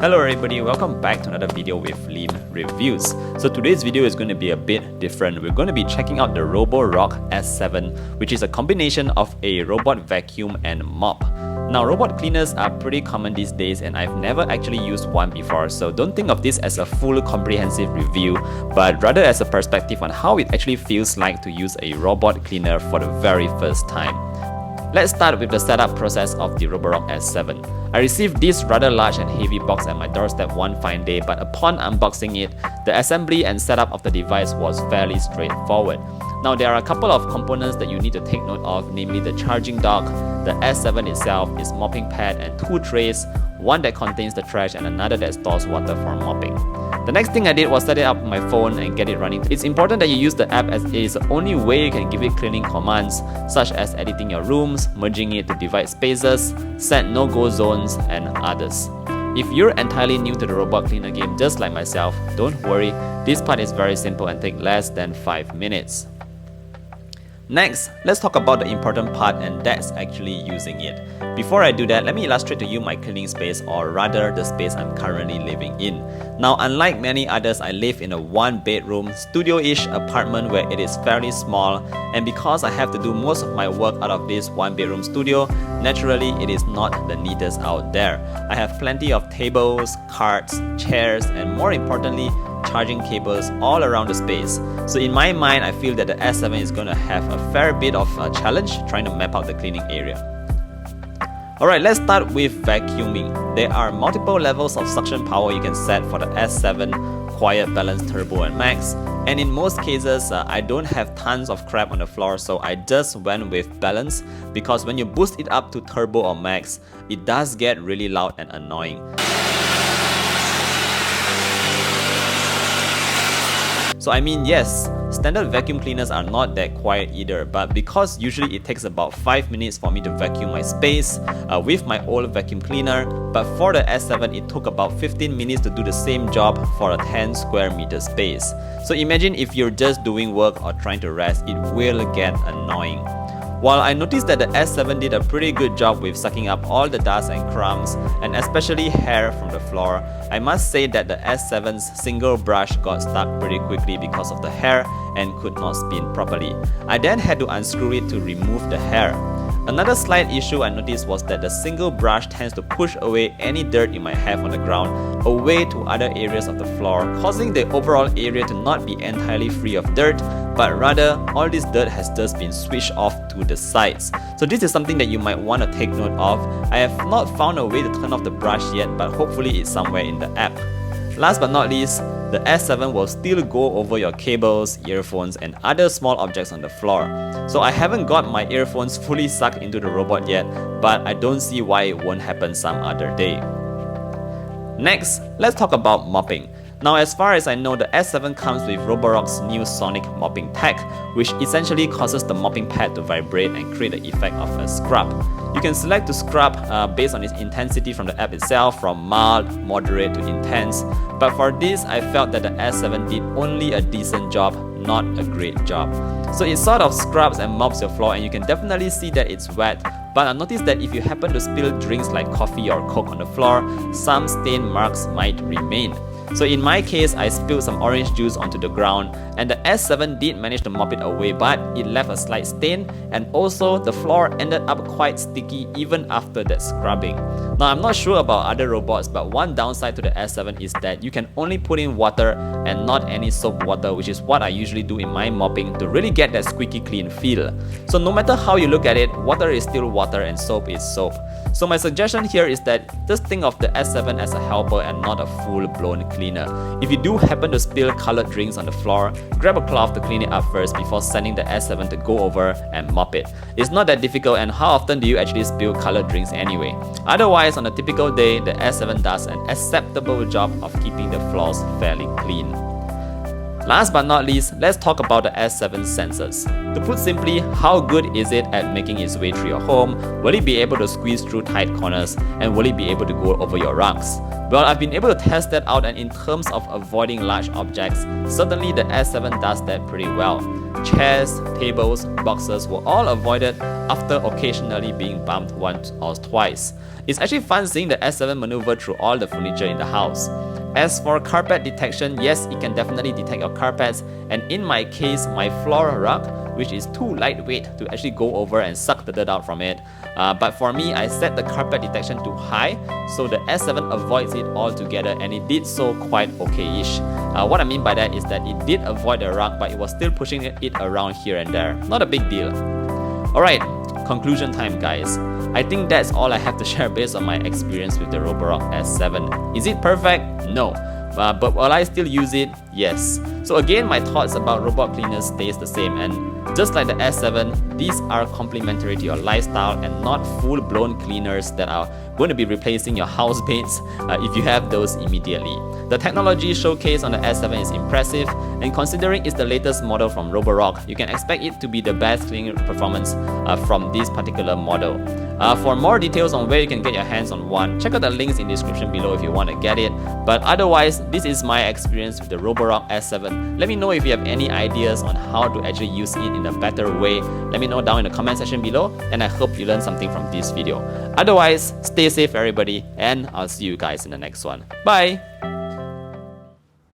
Hello everybody, welcome back to another video with Lim Reviews. So today's video is going to be a bit different. We're going to be checking out the ROBOROCK S7, which is a combination of a robot vacuum and mop. Now, robot cleaners are pretty common these days and I've never actually used one before, so don't think of this as a full comprehensive review, but rather as a perspective on how it actually feels like to use a robot cleaner for the very first time. Let's start with the setup process of the ROBOROCK S7. I received this rather large and heavy box at my doorstep one fine day, but upon unboxing it, the assembly and setup of the device was fairly straightforward. Now, there are a couple of components that you need to take note of, namely the charging dock, the S7 itself, its mopping pad, and two trays, one that contains the trash and another that stores water for mopping. The next thing I did was set it up on my phone and get it running. It's important that you use the app as it is the only way you can give it cleaning commands such as editing your rooms, merging it to divide spaces, set no-go zones, and others. If you're entirely new to the robot cleaner game just like myself, don't worry, this part is very simple and takes less than 5 minutes. Next, let's talk about the important part, and that's actually using it. Before I do that, let me illustrate to you my cleaning space, or rather the space I'm currently living in. Now, unlike many others, I live in a one-bedroom, studio-ish apartment where it is fairly small, and because I have to do most of my work out of this one-bedroom studio, naturally it is not the neatest out there. I have plenty of tables, carts, chairs, and more importantly, charging cables all around the space. So in my mind, I feel that the S7 is going to have a fair bit of a challenge trying to map out the cleaning area. Alright, let's start with vacuuming. There are multiple levels of suction power you can set for the S7, quiet, balance, turbo, and max. And in most cases, I don't have tons of crap on the floor, so I just went with balance, because when you boost it up to turbo or max, it does get really loud and annoying. So I mean, yes, standard vacuum cleaners are not that quiet either, but because usually it takes about 5 minutes for me to vacuum my space with my old vacuum cleaner, but for the S7 it took about 15 minutes to do the same job for a 10 square meter space. So imagine if you're just doing work or trying to rest, it will get annoying. While I noticed that the S7 did a pretty good job with sucking up all the dust and crumbs, and especially hair from the floor, I must say that the S7's single brush got stuck pretty quickly because of the hair and could not spin properly. I then had to unscrew it to remove the hair. Another slight issue I noticed was that the single brush tends to push away any dirt you might have on the ground away to other areas of the floor, causing the overall area to not be entirely free of dirt, but rather all this dirt has just been switched off to the sides. So this is something that you might want to take note of. I have not found a way to turn off the brush yet, but hopefully it's somewhere in the app. Last but not least, the S7 will still go over your cables, earphones, and other small objects on the floor. So I haven't got my earphones fully sucked into the robot yet, but I don't see why it won't happen some other day. Next, let's talk about mopping. Now, as far as I know, the S7 comes with ROBOROCK's new sonic mopping tech, which essentially causes the mopping pad to vibrate and create the effect of a scrub. You can select to scrub based on its intensity from the app itself, from mild, moderate to intense, but for this I felt that the S7 did only a decent job, not a great job. So it sort of scrubs and mops your floor, and you can definitely see that it's wet, but I noticed that if you happen to spill drinks like coffee or coke on the floor, some stain marks might remain. So in my case, I spilled some orange juice onto the ground, and the S7 did manage to mop it away, but it left a slight stain, and also the floor ended up quite sticky even after that scrubbing. Now, I'm not sure about other robots, but one downside to the S7 is that you can only put in water and not any soap water, which is what I usually do in my mopping to really get that squeaky clean feel. So no matter how you look at it, water is still water and soap is soap. So my suggestion here is that just think of the S7 as a helper and not a full-blown cleaner. If you do happen to spill colored drinks on the floor, grab a cloth to clean it up first before sending the S7 to go over and mop it. It's not that difficult, and how often do you actually spill colored drinks anyway? Otherwise, on a typical day, the S7 does an acceptable job of keeping the floors fairly clean. Last but not least, let's talk about the S7 sensors. To put simply, how good is it at making its way through your home? Will it be able to squeeze through tight corners, and will it be able to go over your rugs? Well, I've been able to test that out, and in terms of avoiding large objects, certainly the S7 does that pretty well. Chairs, tables, boxes were all avoided after occasionally being bumped once or twice. It's actually fun seeing the S7 maneuver through all the furniture in the house. As for carpet detection, yes, it can definitely detect your carpets, and in my case, my floor rug, which is too lightweight to actually go over and suck the dirt out from it. But for me, I set the carpet detection to high, so the S7 avoids it altogether, and it did so quite okay-ish. What I mean by that is that it did avoid the rug, but it was still pushing it around here and there. Not a big deal. Alright, conclusion time, guys. I think that's all I have to share based on my experience with the ROBOROCK S7. Is it perfect? No. But will I still use it? Yes. So again, my thoughts about robot cleaners stays the same, and just like the S7, these are complementary to your lifestyle and not full-blown cleaners that are going to be replacing your house mates if you have those immediately. The technology showcased on the S7 is impressive, and considering it's the latest model from ROBOROCK, you can expect it to be the best cleaning performance from this particular model. For more details on where you can get your hands on one, check out the links in the description below if you want to get it. But otherwise, this is my experience with the ROBOROCK S7. Let me know if you have any ideas on how to actually use it in a better way. Let me know down in the comment section below, and I hope you learned something from this video. Otherwise, stay safe everybody, and I'll see you guys in the next one. Bye!